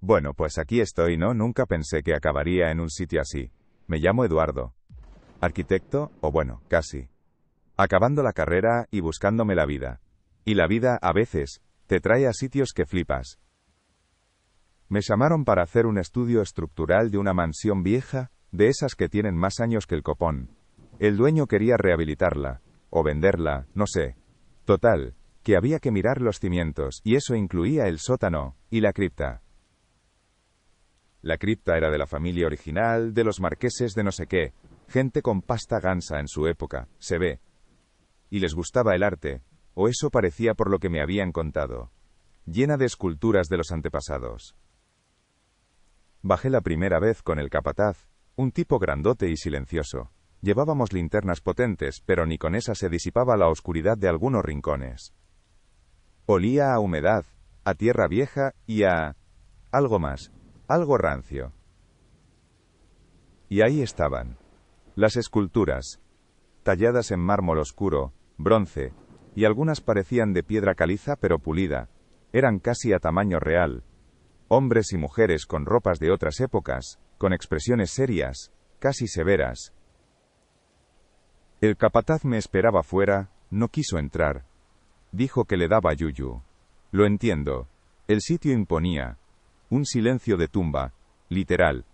Bueno, pues aquí estoy, ¿no? Nunca pensé que acabaría en un sitio así. Me llamo Eduardo. Arquitecto, o bueno, casi. Acabando la carrera y buscándome la vida. Y la vida, a veces, te trae a sitios que flipas. Me llamaron para hacer un estudio estructural de una mansión vieja, de esas que tienen más años que el copón. El dueño quería rehabilitarla, o venderla, no sé. Total, que había que mirar los cimientos, y eso incluía el sótano, y la cripta. La cripta era de la familia original, de los marqueses de no sé qué, gente con pasta gansa en su época, se ve. Y les gustaba el arte, o eso parecía por lo que me habían contado. Llena de esculturas de los antepasados. Bajé la primera vez con el capataz, un tipo grandote y silencioso. Llevábamos linternas potentes, pero ni con esa se disipaba la oscuridad de algunos rincones. Olía a humedad, a tierra vieja y a... algo más, algo rancio. Y ahí estaban. Las esculturas, talladas en mármol oscuro, bronce, y algunas parecían de piedra caliza pero pulida. Eran casi a tamaño real. Hombres y mujeres con ropas de otras épocas, con expresiones serias, casi severas. El capataz me esperaba fuera, no quiso entrar. Dijo que le daba yuyu. Lo entiendo. El sitio imponía. Un silencio de tumba, literal.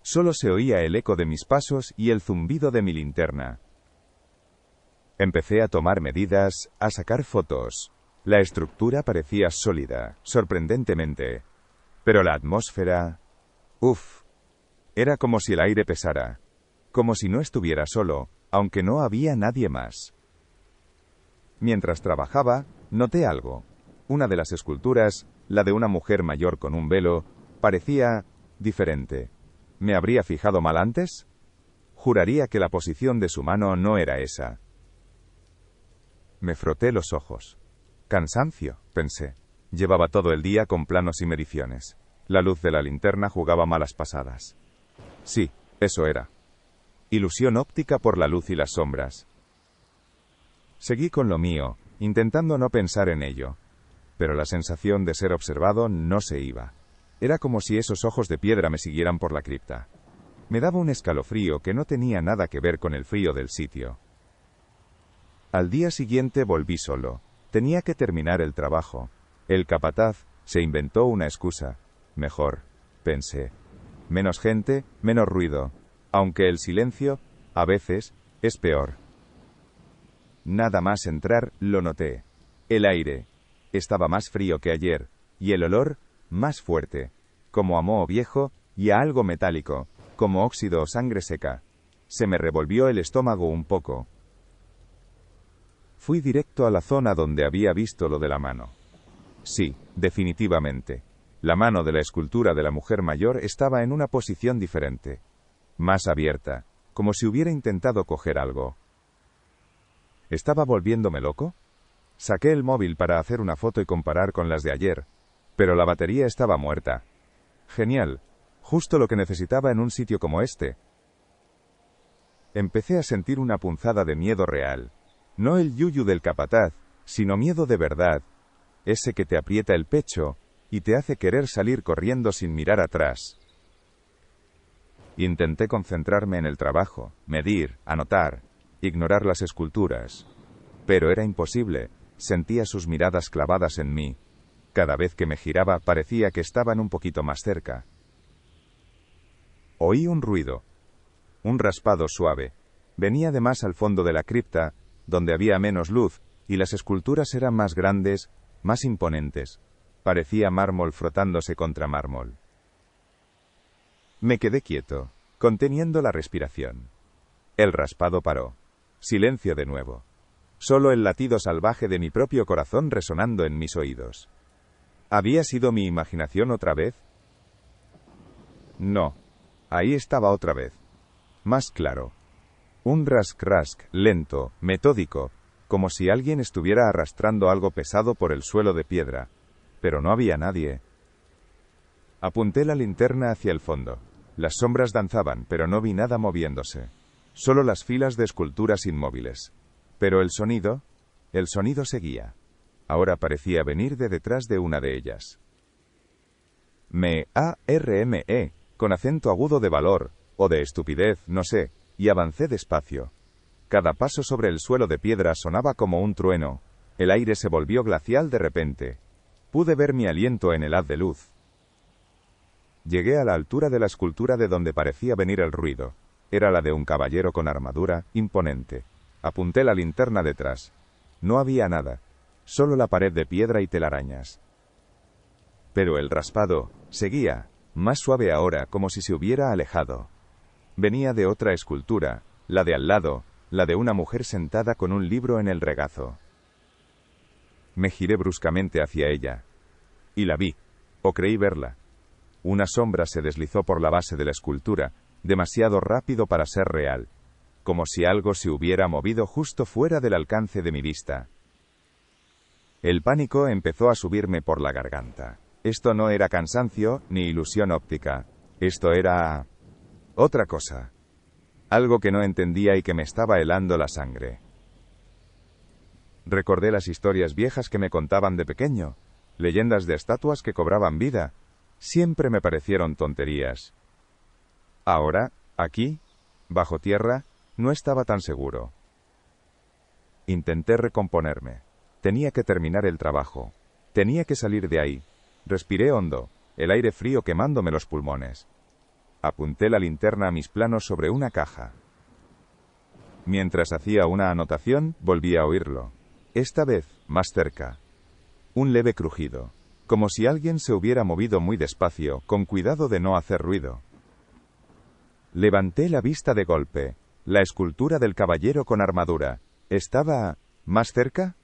Solo se oía el eco de mis pasos y el zumbido de mi linterna. Empecé a tomar medidas, a sacar fotos. La estructura parecía sólida, sorprendentemente. Pero la atmósfera... ¡Uf! Era como si el aire pesara. Como si no estuviera solo, aunque no había nadie más. Mientras trabajaba, noté algo. Una de las esculturas, la de una mujer mayor con un velo, parecía... diferente. ¿Me habría fijado mal antes? Juraría que la posición de su mano no era esa. Me froté los ojos. Cansancio, pensé. Llevaba todo el día con planos y mediciones. La luz de la linterna jugaba malas pasadas. Sí, eso era. Ilusión óptica por la luz y las sombras. Seguí con lo mío, intentando no pensar en ello. Pero la sensación de ser observado no se iba. Era como si esos ojos de piedra me siguieran por la cripta. Me daba un escalofrío que no tenía nada que ver con el frío del sitio. Al día siguiente volví solo. Tenía que terminar el trabajo. El capataz se inventó una excusa. Mejor, pensé. Menos gente, menos ruido. Aunque el silencio, a veces, es peor. Nada más entrar, lo noté. El aire estaba más frío que ayer, y el olor más fuerte, como a moho viejo y a algo metálico, como óxido o sangre seca. Se me revolvió el estómago un poco. Fui directo a la zona donde había visto lo de la mano. Sí, definitivamente. La mano de la escultura de la mujer mayor estaba en una posición diferente. Más abierta, como si hubiera intentado coger algo. ¿Estaba volviéndome loco? Saqué el móvil para hacer una foto y comparar con las de ayer, pero la batería estaba muerta. Genial, justo lo que necesitaba en un sitio como este. Empecé a sentir una punzada de miedo real. No el yuyu del capataz, sino miedo de verdad. Ese que te aprieta el pecho y te hace querer salir corriendo sin mirar atrás. Intenté concentrarme en el trabajo, medir, anotar, ignorar las esculturas. Pero era imposible. Sentía sus miradas clavadas en mí. Cada vez que me giraba parecía que estaban un poquito más cerca. Oí un ruido. Un raspado suave. Venía de más al fondo de la cripta, donde había menos luz, y las esculturas eran más grandes, más imponentes. Parecía mármol frotándose contra mármol. Me quedé quieto, conteniendo la respiración. El raspado paró. Silencio de nuevo. Solo el latido salvaje de mi propio corazón resonando en mis oídos. ¿Había sido mi imaginación otra vez? No. Ahí estaba otra vez. Más claro. Un rask-rask, lento, metódico, como si alguien estuviera arrastrando algo pesado por el suelo de piedra. Pero no había nadie. Apunté la linterna hacia el fondo. Las sombras danzaban, pero no vi nada moviéndose. Solo las filas de esculturas inmóviles. Pero el sonido seguía. Ahora parecía venir de detrás de una de ellas. con acento agudo de valor, o de estupidez, no sé, y avancé despacio. Cada paso sobre el suelo de piedra sonaba como un trueno. El aire se volvió glacial de repente. Pude ver mi aliento en el haz de luz. Llegué a la altura de la escultura de donde parecía venir el ruido. Era la de un caballero con armadura, imponente. Apunté la linterna detrás. No había nada. Solo la pared de piedra y telarañas. Pero el raspado seguía, más suave ahora, como si se hubiera alejado. Venía de otra escultura, la de al lado, la de una mujer sentada con un libro en el regazo. Me giré bruscamente hacia ella. Y la vi, o creí verla. Una sombra se deslizó por la base de la escultura, demasiado rápido para ser real, como si algo se hubiera movido justo fuera del alcance de mi vista. El pánico empezó a subirme por la garganta. Esto no era cansancio, ni ilusión óptica. Esto era otra cosa. Algo que no entendía y que me estaba helando la sangre. Recordé las historias viejas que me contaban de pequeño, leyendas de estatuas que cobraban vida. Siempre me parecieron tonterías. Ahora, aquí, bajo tierra, no estaba tan seguro. Intenté recomponerme. Tenía que terminar el trabajo. Tenía que salir de ahí. Respiré hondo, el aire frío quemándome los pulmones. Apunté la linterna a mis planos sobre una caja. Mientras hacía una anotación, volví a oírlo. Esta vez, más cerca. Un leve crujido, como si alguien se hubiera movido muy despacio, con cuidado de no hacer ruido. Levanté la vista de golpe. La escultura del caballero con armadura. ¿Estaba más cerca?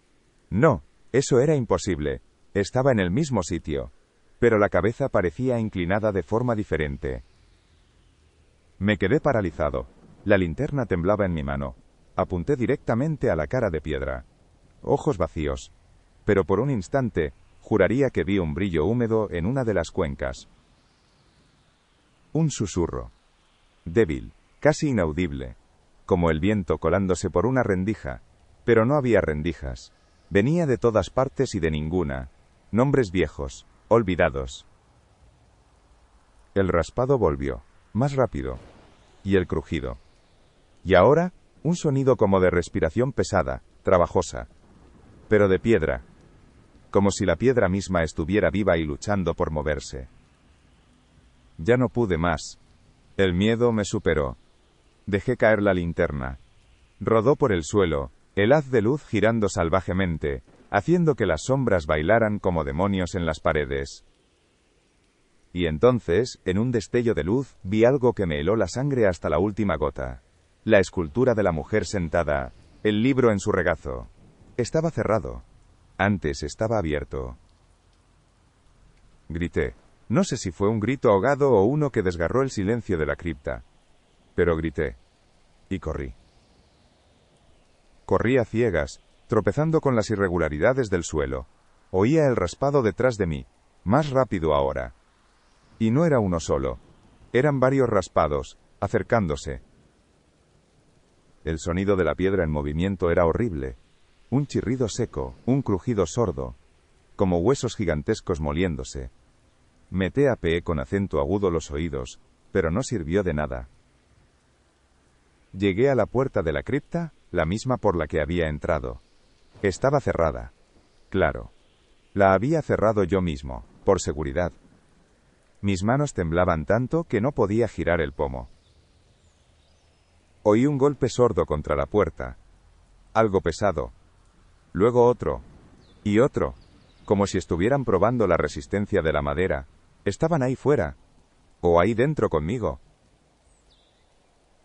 No, eso era imposible. Estaba en el mismo sitio, pero la cabeza parecía inclinada de forma diferente. Me quedé paralizado. La linterna temblaba en mi mano. Apunté directamente a la cara de piedra. Ojos vacíos. Pero por un instante, juraría que vi un brillo húmedo en una de las cuencas. Un susurro. Débil, casi inaudible. Como el viento colándose por una rendija. Pero no había rendijas. Venía de todas partes y de ninguna. Nombres viejos, olvidados. El raspado volvió, más rápido. Y el crujido. Y ahora, un sonido como de respiración pesada, trabajosa. Pero de piedra. Como si la piedra misma estuviera viva y luchando por moverse. Ya no pude más. El miedo me superó. Dejé caer la linterna. Rodó por el suelo, el haz de luz girando salvajemente, haciendo que las sombras bailaran como demonios en las paredes. Y entonces, en un destello de luz, vi algo que me heló la sangre hasta la última gota. La escultura de la mujer sentada, el libro en su regazo. Estaba cerrado. Antes estaba abierto. Grité. No sé si fue un grito ahogado o uno que desgarró el silencio de la cripta. Pero grité. Y corrí. Corrí a ciegas, tropezando con las irregularidades del suelo. Oía el raspado detrás de mí, más rápido ahora. Y no era uno solo. Eran varios raspados, acercándose. El sonido de la piedra en movimiento era horrible. Un chirrido seco, un crujido sordo, como huesos gigantescos moliéndose. Me tapeé con acento agudo los oídos, pero no sirvió de nada. Llegué a la puerta de la cripta, la misma por la que había entrado. Estaba cerrada. Claro. La había cerrado yo mismo, por seguridad. Mis manos temblaban tanto que no podía girar el pomo. Oí un golpe sordo contra la puerta. Algo pesado. Luego otro. Y otro. Como si estuvieran probando la resistencia de la madera. Estaban ahí fuera. O ahí dentro conmigo.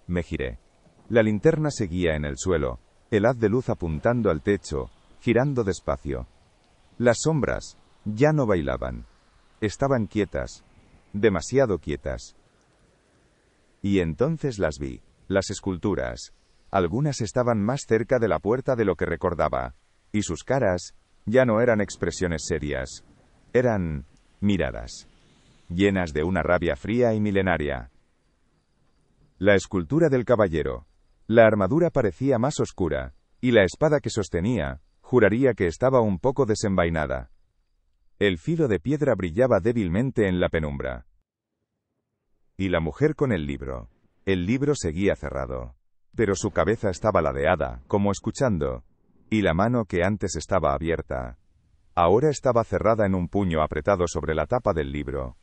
Me giré. La linterna seguía en el suelo, el haz de luz apuntando al techo, girando despacio. Las sombras ya no bailaban. Estaban quietas. Demasiado quietas. Y entonces las vi, las esculturas. Algunas estaban más cerca de la puerta de lo que recordaba. Y sus caras ya no eran expresiones serias. Eran miradas. Llenas de una rabia fría y milenaria. La escultura del caballero. La armadura parecía más oscura, y la espada que sostenía, juraría que estaba un poco desenvainada. El filo de piedra brillaba débilmente en la penumbra. Y la mujer con el libro. El libro seguía cerrado. Pero su cabeza estaba ladeada, como escuchando. Y la mano que antes estaba abierta, ahora estaba cerrada en un puño apretado sobre la tapa del libro.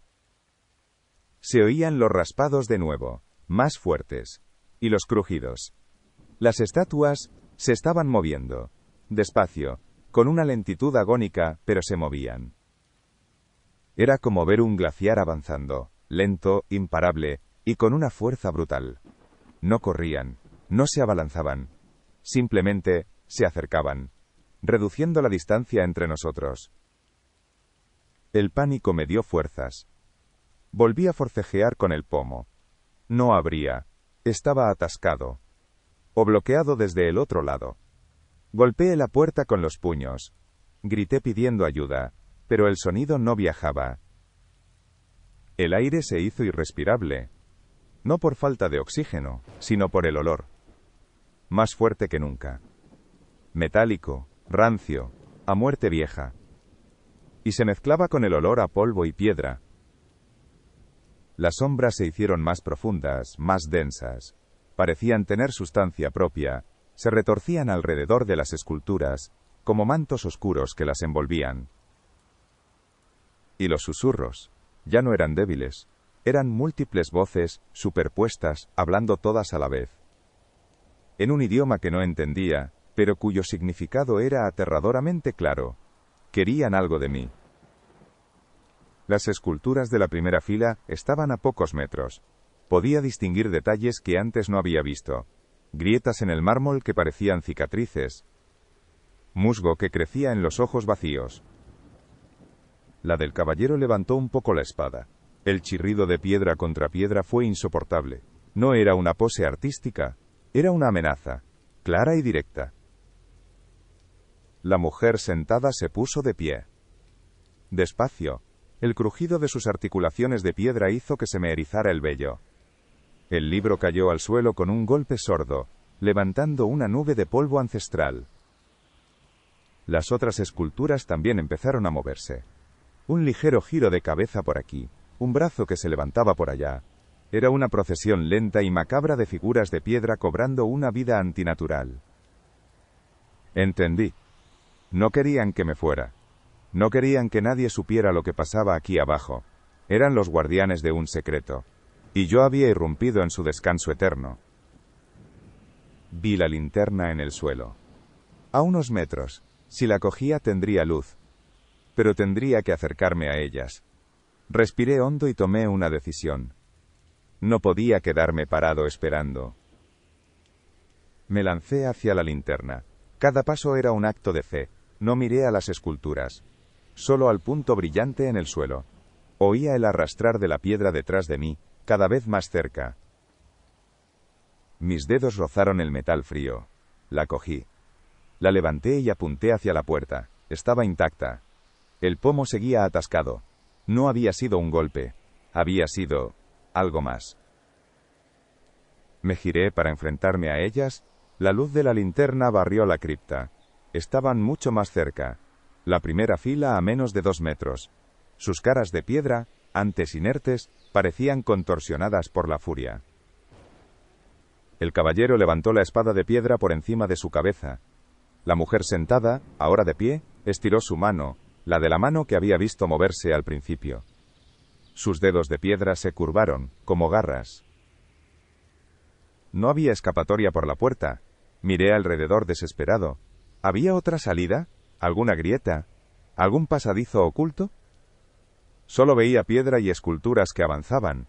Se oían los raspados de nuevo, más fuertes. Y los crujidos. Las estatuas se estaban moviendo. Despacio, con una lentitud agónica, pero se movían. Era como ver un glaciar avanzando, lento, imparable, y con una fuerza brutal. No corrían, no se abalanzaban. Simplemente se acercaban, reduciendo la distancia entre nosotros. El pánico me dio fuerzas. Volví a forcejear con el pomo. No abría. Estaba atascado. O bloqueado desde el otro lado. Golpeé la puerta con los puños. Grité pidiendo ayuda, pero el sonido no viajaba. El aire se hizo irrespirable. No por falta de oxígeno, sino por el olor. Más fuerte que nunca. Metálico, rancio, a muerte vieja. Y se mezclaba con el olor a polvo y piedra. Las sombras se hicieron más profundas, más densas. Parecían tener sustancia propia. Se retorcían alrededor de las esculturas, como mantos oscuros que las envolvían. Y los susurros, ya no eran débiles. Eran múltiples voces, superpuestas, hablando todas a la vez. En un idioma que no entendía, pero cuyo significado era aterradoramente claro. Querían algo de mí. Las esculturas de la primera fila estaban a pocos metros. Podía distinguir detalles que antes no había visto. Grietas en el mármol que parecían cicatrices. Musgo que crecía en los ojos vacíos. La del caballero levantó un poco la espada. El chirrido de piedra contra piedra fue insoportable. No era una pose artística, era una amenaza, clara y directa. La mujer sentada se puso de pie. Despacio, el crujido de sus articulaciones de piedra hizo que se me erizara el vello. El libro cayó al suelo con un golpe sordo, levantando una nube de polvo ancestral. Las otras esculturas también empezaron a moverse. Un ligero giro de cabeza por aquí, un brazo que se levantaba por allá. Era una procesión lenta y macabra de figuras de piedra cobrando una vida antinatural. Entendí. No querían que me fuera. No querían que nadie supiera lo que pasaba aquí abajo. Eran los guardianes de un secreto. Y yo había irrumpido en su descanso eterno. Vi la linterna en el suelo. A unos metros. Si la cogía tendría luz. Pero tendría que acercarme a ellas. Respiré hondo y tomé una decisión. No podía quedarme parado esperando. Me lancé hacia la linterna. Cada paso era un acto de fe. No miré a las esculturas. Solo al punto brillante en el suelo. Oía el arrastrar de la piedra detrás de mí, cada vez más cerca. Mis dedos rozaron el metal frío. La cogí. La levanté y apunté hacia la puerta. Estaba intacta. El pomo seguía atascado. No había sido un golpe. Había sido algo más. Me giré para enfrentarme a ellas. La luz de la linterna barrió la cripta. Estaban mucho más cerca. La primera fila a menos de 2 metros. Sus caras de piedra, antes inertes, parecían contorsionadas por la furia. El caballero levantó la espada de piedra por encima de su cabeza. La mujer sentada, ahora de pie, estiró su mano, la de la mano que había visto moverse al principio. Sus dedos de piedra se curvaron, como garras. No había escapatoria por la puerta. Miré alrededor desesperado. ¿Había otra salida? ¿Alguna grieta? ¿Algún pasadizo oculto? Solo veía piedra y esculturas que avanzaban.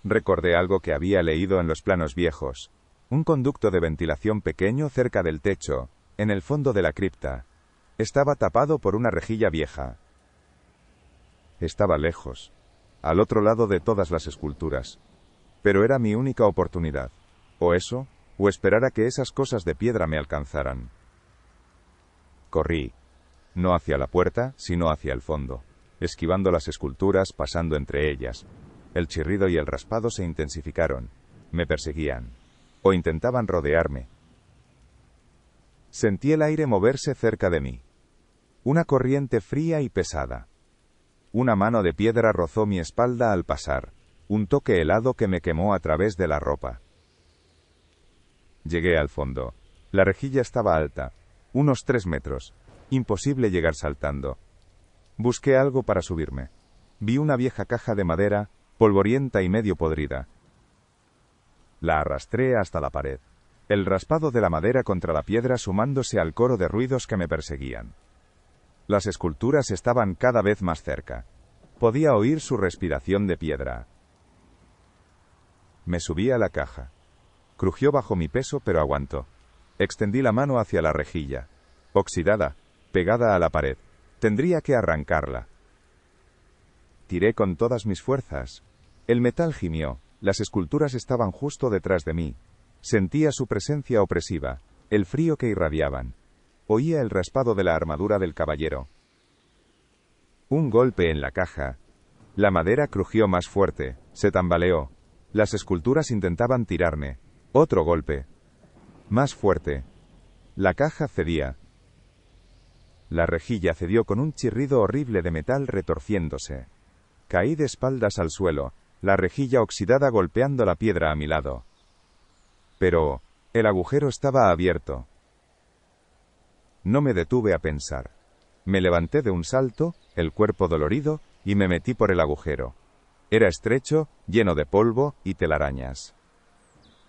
Recordé algo que había leído en los planos viejos. Un conducto de ventilación pequeño cerca del techo, en el fondo de la cripta. Estaba tapado por una rejilla vieja. Estaba lejos, al otro lado de todas las esculturas. Pero era mi única oportunidad. O eso, o esperar a que esas cosas de piedra me alcanzaran. Corrí. No hacia la puerta, sino hacia el fondo. Esquivando las esculturas, pasando entre ellas. El chirrido y el raspado se intensificaron. Me perseguían. O intentaban rodearme. Sentí el aire moverse cerca de mí. Una corriente fría y pesada. Una mano de piedra rozó mi espalda al pasar, un toque helado que me quemó a través de la ropa. Llegué al fondo. La rejilla estaba alta, unos 3 metros. Imposible llegar saltando. Busqué algo para subirme. Vi una vieja caja de madera, polvorienta y medio podrida. La arrastré hasta la pared. El raspado de la madera contra la piedra sumándose al coro de ruidos que me perseguían. Las esculturas estaban cada vez más cerca. Podía oír su respiración de piedra. Me subí a la caja. Crujió bajo mi peso, pero aguantó. Extendí la mano hacia la rejilla. Oxidada, pegada a la pared. Tendría que arrancarla. Tiré con todas mis fuerzas. El metal gimió. Las esculturas estaban justo detrás de mí. Sentía su presencia opresiva, el frío que irradiaban. Oía el raspado de la armadura del caballero. Un golpe en la caja. La madera crujió más fuerte, se tambaleó. Las esculturas intentaban tirarme. Otro golpe. Más fuerte. La caja cedía. La rejilla cedió con un chirrido horrible de metal retorciéndose. Caí de espaldas al suelo, la rejilla oxidada golpeando la piedra a mi lado. Pero el agujero estaba abierto. No me detuve a pensar. Me levanté de un salto, el cuerpo dolorido, y me metí por el agujero. Era estrecho, lleno de polvo y telarañas.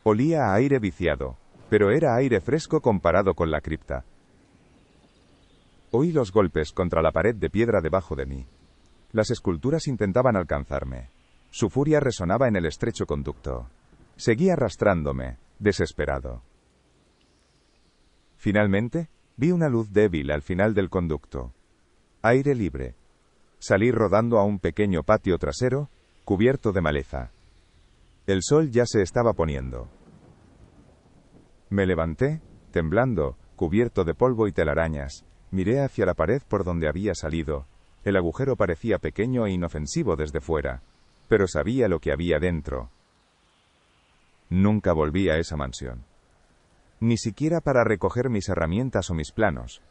Olía a aire viciado, pero era aire fresco comparado con la cripta. Oí los golpes contra la pared de piedra debajo de mí. Las esculturas intentaban alcanzarme. Su furia resonaba en el estrecho conducto. Seguí arrastrándome, desesperado. Finalmente, vi una luz débil al final del conducto. Aire libre. Salí rodando a un pequeño patio trasero, cubierto de maleza. El sol ya se estaba poniendo. Me levanté, temblando, cubierto de polvo y telarañas. Miré hacia la pared por donde había salido. El agujero parecía pequeño e inofensivo desde fuera, pero sabía lo que había dentro. Nunca volví a esa mansión. Ni siquiera para recoger mis herramientas o mis planos.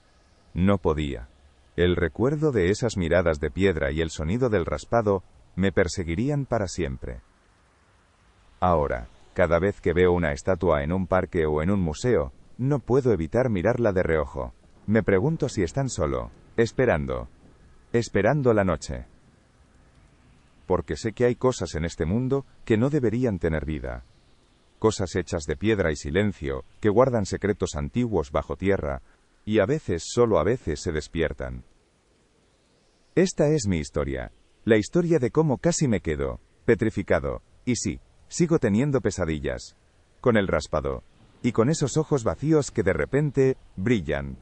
No podía. El recuerdo de esas miradas de piedra y el sonido del raspado me perseguirían para siempre. Ahora, cada vez que veo una estatua en un parque o en un museo, no puedo evitar mirarla de reojo. Me pregunto si están solo, esperando la noche. Porque sé que hay cosas en este mundo que no deberían tener vida. Cosas hechas de piedra y silencio, que guardan secretos antiguos bajo tierra, y a veces, solo a veces, se despiertan. Esta es mi historia. La historia de cómo casi me quedo, petrificado, y sí, sigo teniendo pesadillas. Con el raspado. Y con esos ojos vacíos que de repente, brillan.